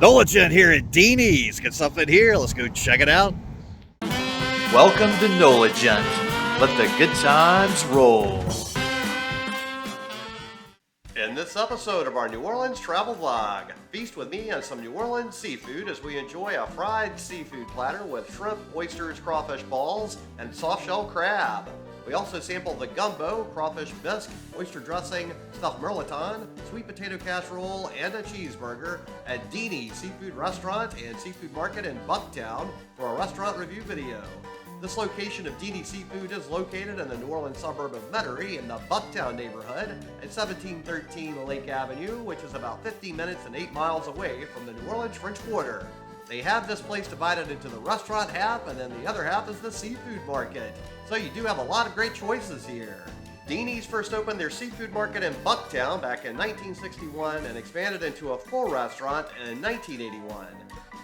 Nolan here at Deanie's. Get something here. Let's go check it out. Welcome to Noligent. Let the good times roll. In this episode of our New Orleans travel vlog, feast with me on some New Orleans seafood as we enjoy a fried seafood platter with shrimp, oysters, crawfish balls, and soft-shell crab. We also sample the gumbo, crawfish bisque, oyster dressing, stuffed mirliton, sweet potato casserole, and a cheeseburger at Deanie Seafood Restaurant and Seafood Market in Bucktown for a restaurant review video. This location of Deanie Seafood is located in the New Orleans suburb of Metairie in the Bucktown neighborhood at 1713 Lake Avenue, which is about 50 minutes and 8 miles away from the New Orleans French Quarter. They have this place divided into the restaurant half, and then the other half is the seafood market. So you do have a lot of great choices here. Deanie's first opened their seafood market in Bucktown back in 1961 and expanded into a full restaurant in 1981.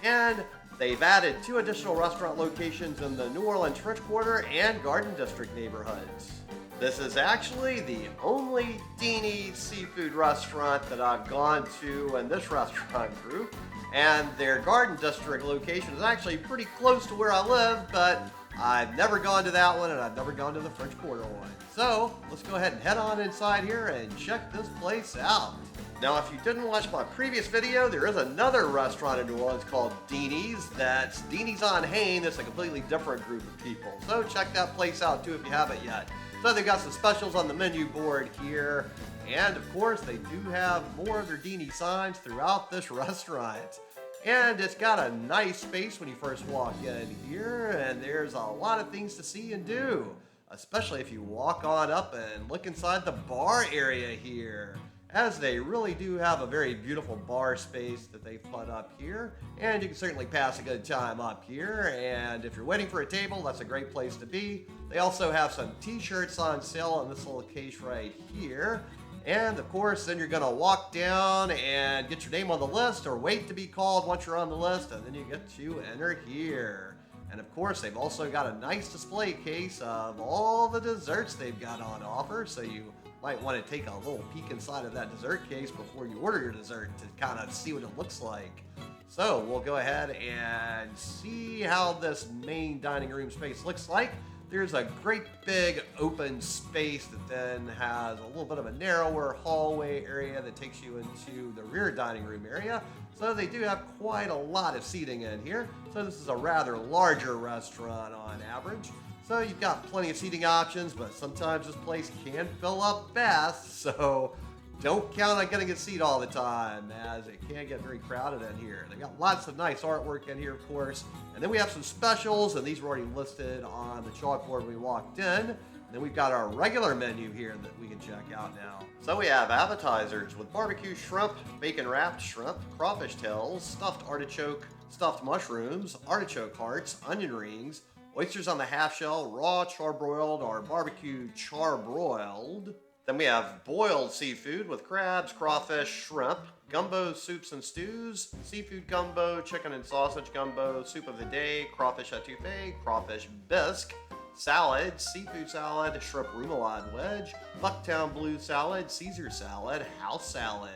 And they've added 2 additional restaurant locations in the New Orleans French Quarter and Garden District neighborhoods. This is actually the only Deanie seafood restaurant that I've gone to in this restaurant group. And their Garden District location is actually pretty close to where I live, but I've never gone to that one and I've never gone to the French Quarter one. So let's go ahead and head on inside here and check this place out. Now, if you didn't watch my previous video, there is another restaurant in New Orleans called Deanie's. That's Deanie's on Hain. It's a completely different group of people. So check that place out too if you haven't yet. So they've got some specials on the menu board here. And of course, they do have more of their Deanie signs throughout this restaurant. And it's got a nice space when you first walk in here. And there's a lot of things to see and do, especially if you walk on up and look inside the bar area here, as they really do have a very beautiful bar space that they've put up here. And you can certainly pass a good time up here. And if you're waiting for a table, that's a great place to be. They also have some t-shirts on sale in this little case right here. And of course, then you're gonna walk down and get your name on the list or wait to be called once you're on the list, and then you get to enter here. And of course, they've also got a nice display case of all the desserts they've got on offer, so you might want to take a little peek inside of that dessert case before you order your dessert to kind of see what it looks like. So we'll go ahead and see how this main dining room space looks like. There's a great big open space that then has a little bit of a narrower hallway area that takes you into the rear dining room area. So they do have quite a lot of seating in here. So this is a rather larger restaurant on average. So you've got plenty of seating options, but sometimes this place can fill up fast. So don't count on getting a seat all the time, as it can get very crowded in here. They've got lots of nice artwork in here, of course. And then we have some specials, and these were already listed on the chalkboard when we walked in. And then we've got our regular menu here that we can check out now. So we have appetizers with barbecue shrimp, bacon wrapped shrimp, crawfish tails, stuffed artichoke, stuffed mushrooms, artichoke hearts, onion rings, oysters on the half shell, raw, charbroiled, or barbecue charbroiled. Then we have boiled seafood with crabs, crawfish, shrimp, gumbo soups and stews, seafood gumbo, chicken and sausage gumbo, soup of the day, crawfish etouffee, crawfish bisque, salad, seafood salad, shrimp remoulade wedge, Bucktown blue salad, Caesar salad, house salad.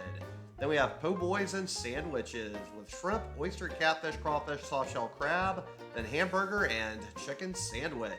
Then we have po' boys and sandwiches with shrimp, oyster, catfish, crawfish, soft-shell crab, then hamburger and chicken sandwich.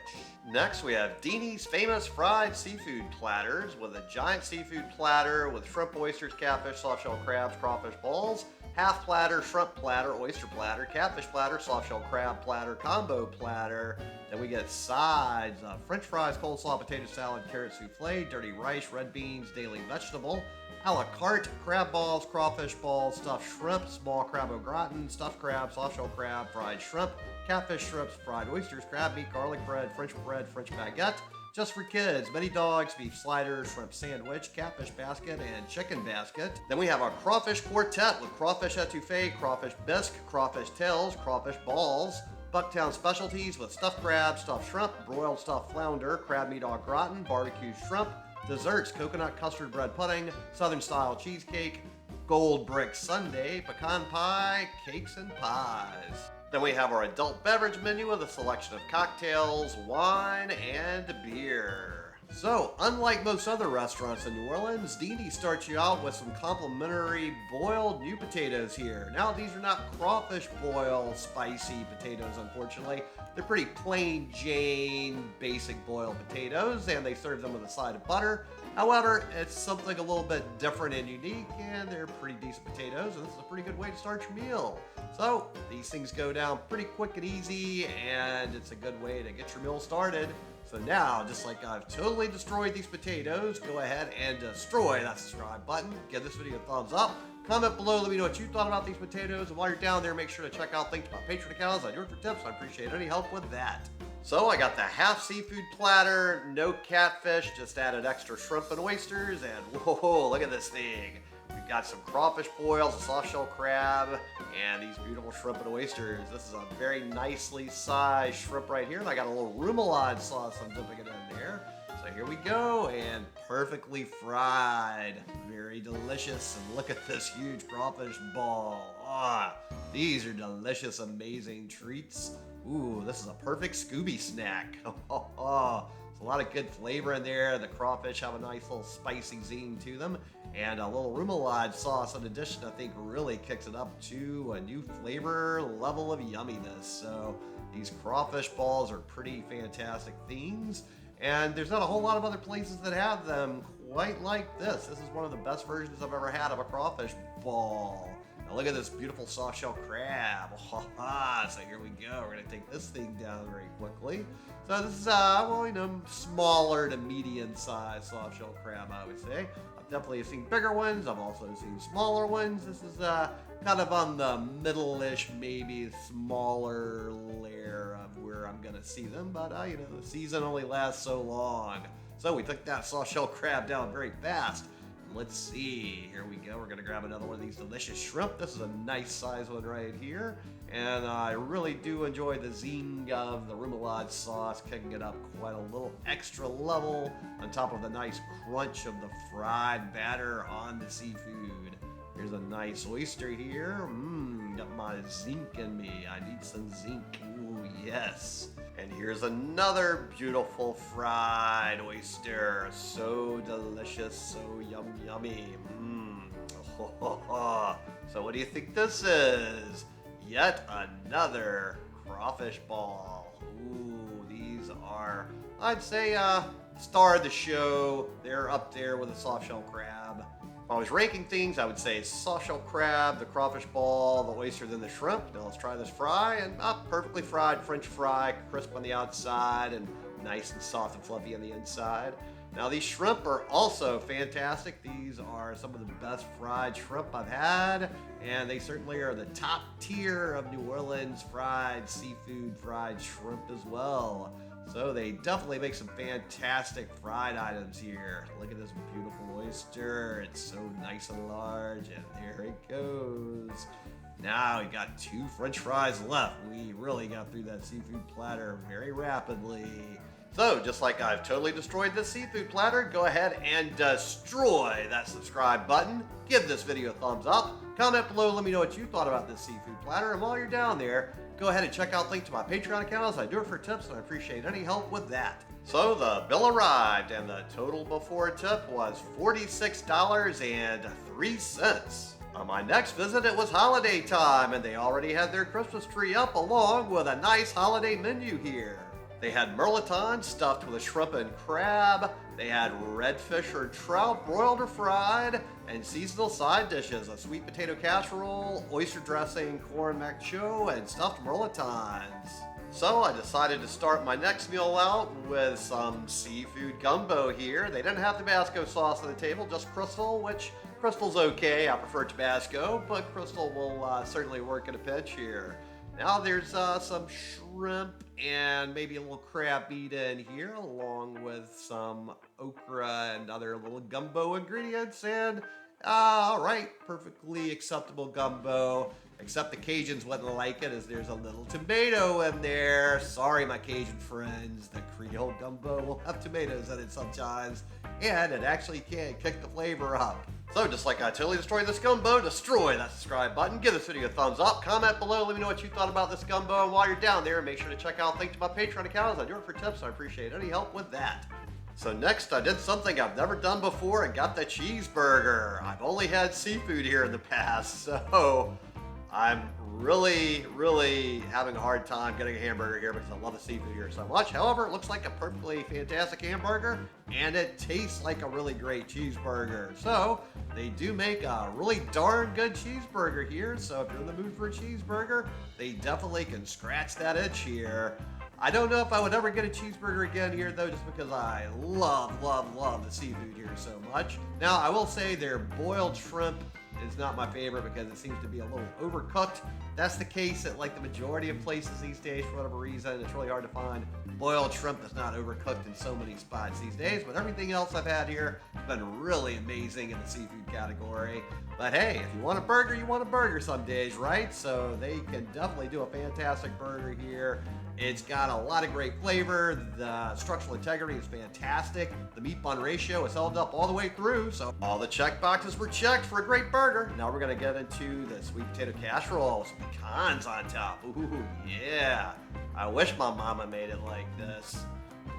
Next, we have Deanie's famous fried seafood platters with a giant seafood platter with shrimp, oysters, catfish, soft-shell crabs, crawfish balls, half platter, shrimp platter, oyster platter, catfish platter, soft-shell crab platter, combo platter. Then we get sides of french fries, coleslaw, potato salad, carrot souffle, dirty rice, red beans, daily vegetable, a la carte, crab balls, crawfish balls, stuffed shrimp, small crab au gratin, stuffed crab, soft-shell crab, fried shrimp, catfish strips, fried oysters, crab meat, garlic bread, French baguette, just for kids, mini dogs, beef sliders, shrimp sandwich, catfish basket, and chicken basket. Then we have our crawfish quartet with crawfish etouffee, crawfish bisque, crawfish tails, crawfish balls, Bucktown specialties with stuffed crab, stuffed shrimp, broiled stuffed flounder, crab meat au gratin, barbecue shrimp, desserts, coconut custard bread pudding, southern style cheesecake, gold brick sundae, pecan pie, cakes and pies. Then we have our adult beverage menu with a selection of cocktails, wine, and beer. So, unlike most other restaurants in New Orleans, Deanie starts you out with some complimentary boiled new potatoes here. Now, these are not crawfish boil spicy potatoes, unfortunately. They're pretty plain Jane, basic boiled potatoes, and they serve them with a side of butter. However, it's something a little bit different and unique, and they're pretty decent potatoes, and this is a pretty good way to start your meal. So, these things go down pretty quick and easy, and it's a good way to get your meal started. So now, just like I've totally destroyed these potatoes, go ahead and destroy that subscribe button. Give this video a thumbs up. Comment below, let me know what you thought about these potatoes. And while you're down there, make sure to check out links to my Patreon accounts. I do it for tips. I appreciate any help with that. So I got the half seafood platter, no catfish, just added extra shrimp and oysters. And whoa, look at this thing. We've got some crawfish boils, a soft shell crab, and these beautiful shrimp and oysters. This is a very nicely sized shrimp right here. And I got a little remoulade sauce I'm dipping it in there. So here we go, and perfectly fried. Very delicious. And look at this huge crawfish ball. Ah, these are delicious, amazing treats. Ooh, this is a perfect Scooby snack. There's a lot of good flavor in there. The crawfish have a nice little spicy zing to them. And a little remoulade sauce in addition, I think, really kicks it up to a new flavor level of yumminess. So these crawfish balls are pretty fantastic things. And there's not a whole lot of other places that have them quite like this. This is one of the best versions I've ever had of a crawfish ball. Now look at this beautiful soft shell crab. So here we go. We're gonna take this thing down very quickly. So this is, smaller to medium sized soft shell crab, I would say. I've definitely seen bigger ones. I've also seen smaller ones. This is kind of on the middle-ish, maybe smaller layer of where I'm gonna see them. But the season only lasts so long. So we took that soft shell crab down very fast. Let's see, here we go. We're gonna grab another one of these delicious shrimp. This is a nice size one right here. And I really do enjoy the zing of the remoulade sauce, kicking it up quite a little extra level on top of the nice crunch of the fried batter on the seafood. Here's a nice oyster here. Got my zinc in me. I need some zinc. Ooh, yes. And here's another beautiful fried oyster. So delicious, so yummy. So what do you think this is? Yet another crawfish ball. Ooh, these are, I'd say, star of the show. They're up there with a soft shell crab. If I was ranking things, I would say soft shell crab, the crawfish ball, the oyster, then the shrimp. Now let's try this fry, and perfectly fried French fry, crisp on the outside and nice and soft and fluffy on the inside. Now these shrimp are also fantastic. These are some of the best fried shrimp I've had, and they certainly are the top tier of New Orleans fried seafood, fried shrimp as well. So they definitely make some fantastic fried items here. Look at this beautiful oyster. It's so nice and large, and there it goes. Now we got 2 French fries left. We really got through that seafood platter very rapidly. So, just like I've totally destroyed this seafood platter, go ahead and destroy that subscribe button. Give this video a thumbs up. Comment below, let me know what you thought about this seafood platter. And while you're down there, go ahead and check out links to my Patreon accounts. I do it for tips, and I appreciate any help with that. So the bill arrived, and the total before tip was $46.03. On my next visit, it was holiday time, and they already had their Christmas tree up along with a nice holiday menu here. They had mirliton stuffed with a shrimp and crab. They had redfish or trout broiled or fried, and seasonal side dishes, a sweet potato casserole, oyster dressing, corn mac choux, and stuffed mirlitons. So I decided to start my next meal out with some seafood gumbo here. They didn't have Tabasco sauce on the table, just Crystal, which Crystal's okay. I prefer Tabasco, but Crystal will certainly work in a pinch here. Now there's some shrimp and maybe a little crab meat in here, along with some okra and other little gumbo ingredients. And all right, perfectly acceptable gumbo, except the Cajuns wouldn't like it as there's a little tomato in there. Sorry, my Cajun friends, the Creole gumbo will have tomatoes in it sometimes, and it actually can kick the flavor up. So just like I totally destroyed this gumbo, destroy that subscribe button, give this video a thumbs up, comment below, let me know what you thought about this gumbo, and while you're down there, make sure to check out links to my Patreon account. I do it for tips, I appreciate any help with that. So next I did something I've never done before and got the cheeseburger. I've only had seafood here in the past, so I'm really having a hard time getting a hamburger here because I love the seafood here so much. However, it looks like a perfectly fantastic hamburger and it tastes like a really great cheeseburger. So they do make a really darn good cheeseburger here. So if you're in the mood for a cheeseburger, they definitely can scratch that itch here. I don't know if I would ever get a cheeseburger again here though, just because I love the seafood here so much. Now I will say their boiled shrimp is not my favorite because it seems to be a little overcooked. That's the case at like the majority of places these days for whatever reason. It's really hard to find boiled shrimp that's not overcooked in so many spots these days. But everything else I've had here has been really amazing in the seafood category. But hey, if you want a burger, you want a burger some days, right? So they can definitely do a fantastic burger here. It's got a lot of great flavor. The structural integrity is fantastic. The meat bun ratio is held up all the way through. So all the check boxes were checked for a great burger. Now we're gonna get into the sweet potato casserole with some pecans on top. Ooh, yeah. I wish my mama made it like this.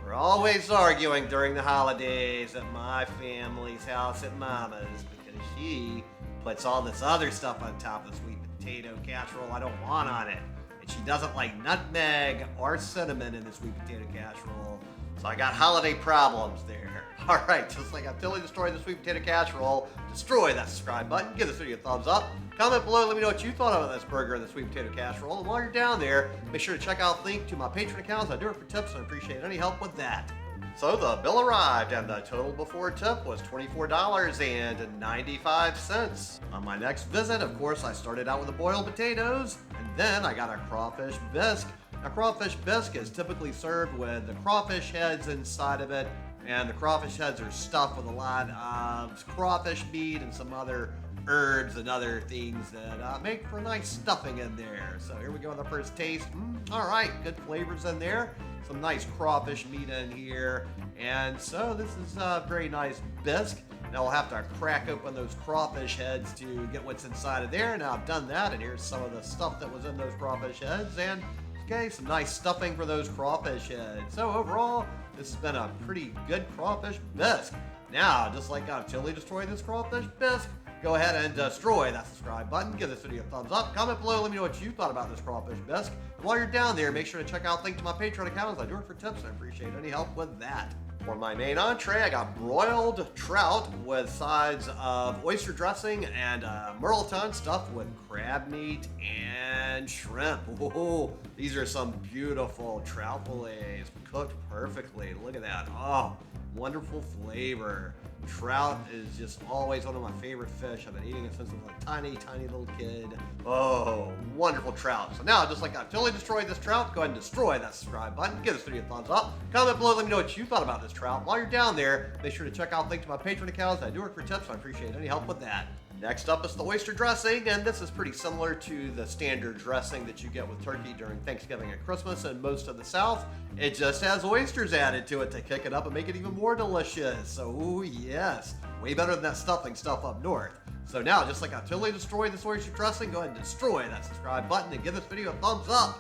We're always arguing during the holidays at my family's house at Mama's because she puts all this other stuff on top of the sweet potato casserole I don't want on it. She doesn't like nutmeg or cinnamon in the sweet potato casserole. So I got holiday problems there. All right, just like I totally destroyed the sweet potato casserole, destroy that subscribe button, give this video a thumbs up, comment below, let me know what you thought about this burger and the sweet potato casserole. And while you're down there, make sure to check out the link to my Patreon account. I do it for tips and I appreciate any help with that. So the bill arrived and the total before tip was $24.95. On my next visit, of course, I started out with the boiled potatoes and then I got a crawfish bisque. Now crawfish bisque is typically served with the crawfish heads inside of it, and the crawfish heads are stuffed with a lot of crawfish meat and some other herbs and other things that make for nice stuffing in there. So here we go with our first taste. All right, good flavors in there. Some nice crawfish meat in here. And so this is a very nice bisque. Now we'll have to crack open those crawfish heads to get what's inside of there. Now I've done that, and here's some of the stuff that was in those crawfish heads. And okay, some nice stuffing for those crawfish heads. So overall, this has been a pretty good crawfish bisque. Now, just like I've totally destroyed this crawfish bisque, go ahead and destroy that subscribe button. Give this video a thumbs up. Comment below. Let me know what you thought about this crawfish bisque. And while you're down there, make sure to check out the link to my Patreon account as I do it for tips. I appreciate any help with that. For my main entree, I got broiled trout with sides of oyster dressing and mirliton stuffed with crab meat and shrimp. Ooh, these are some beautiful trout fillets cooked perfectly. Look at that. Oh, wonderful flavor. Trout is just always one of my favorite fish. I've been eating it since I was a tiny little kid. Oh, wonderful trout. So now, just like I've totally destroyed this trout, go ahead and destroy that subscribe button. Give this video a thumbs up. Comment below, let me know what you thought about this trout. While you're down there, make sure to check out the link to my Patreon account. I do work for tips, so I appreciate any help with that. Next up is the oyster dressing, and this is pretty similar to the standard dressing that you get with turkey during Thanksgiving and Christmas in most of the South. It just has oysters added to it to kick it up and make it even more delicious. So, ooh, yes, way better than that stuffing stuff up north. So now, just like I totally destroyed this oyster dressing, go ahead and destroy that subscribe button and give this video a thumbs up.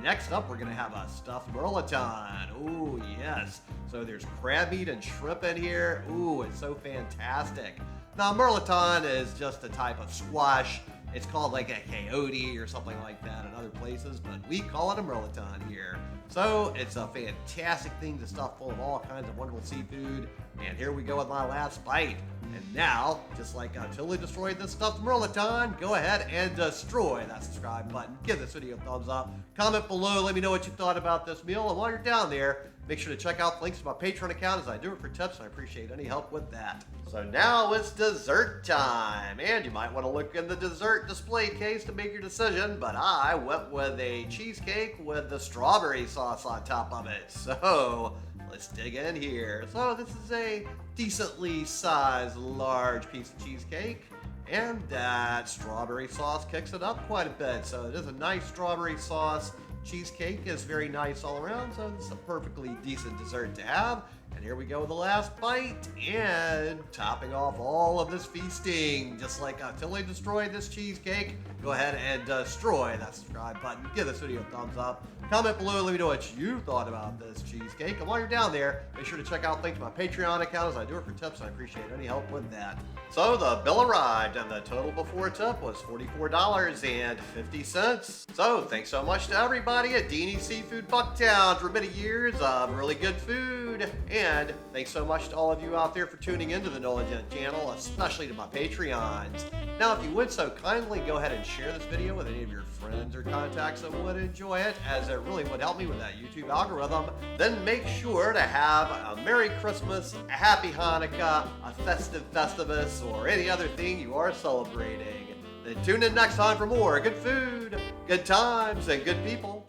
Next up, we're gonna have a stuffed mirliton. Ooh, yes. So there's crab meat and shrimp in here. Ooh, it's so fantastic. Now, mirliton is just a type of squash. It's called like a coyote or something like that in other places, but we call it a mirliton here. So it's a fantastic thing to stuff full of all kinds of wonderful seafood. And here we go with my last bite. And now, just like I totally destroyed this stuffed mirliton, go ahead and destroy that subscribe button. Give this video a thumbs up. Comment below, let me know what you thought about this meal. And while you're down there, make sure to check out the links to my Patreon account as I do it for tips, and I appreciate any help with that. So now it's dessert time, and you might want to look in the dessert display case to make your decision, but I went with a cheesecake with the strawberry sauce on top of it. So let's dig in here. So this is a decently sized large piece of cheesecake, and that strawberry sauce kicks it up quite a bit. So it is a nice strawberry sauce. Cheesecake is very nice all around, so this is a perfectly decent dessert to have. And here we go with the last bite, and topping off all of this feasting, just like Tilly destroyed this cheesecake, go ahead and destroy that subscribe button. Give this video a thumbs up. Comment below and let me know what you thought about this cheesecake. And while you're down there, make sure to check out links to my Patreon account, as I do it for tips, and I appreciate any help with that. So the bill arrived, and the total before tip was $44.50. So thanks so much to everybody at Deanie Seafood Bucktown for many years of really good food. And thanks so much to all of you out there for tuning into the NOLA Gent channel, especially to my Patreons. Now, if you would so kindly, go ahead and share this video with any of your friends or contacts that would enjoy it, as it really would help me with that YouTube algorithm. Then make sure to have a Merry Christmas, a Happy Hanukkah, a festive Festivus, or any other thing you are celebrating. Then tune in next time for more good food, good times, and good people.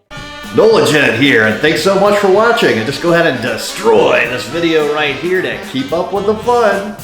NOLA Gent here, and thanks so much for watching. And just go ahead and destroy this video right here to keep up with the fun.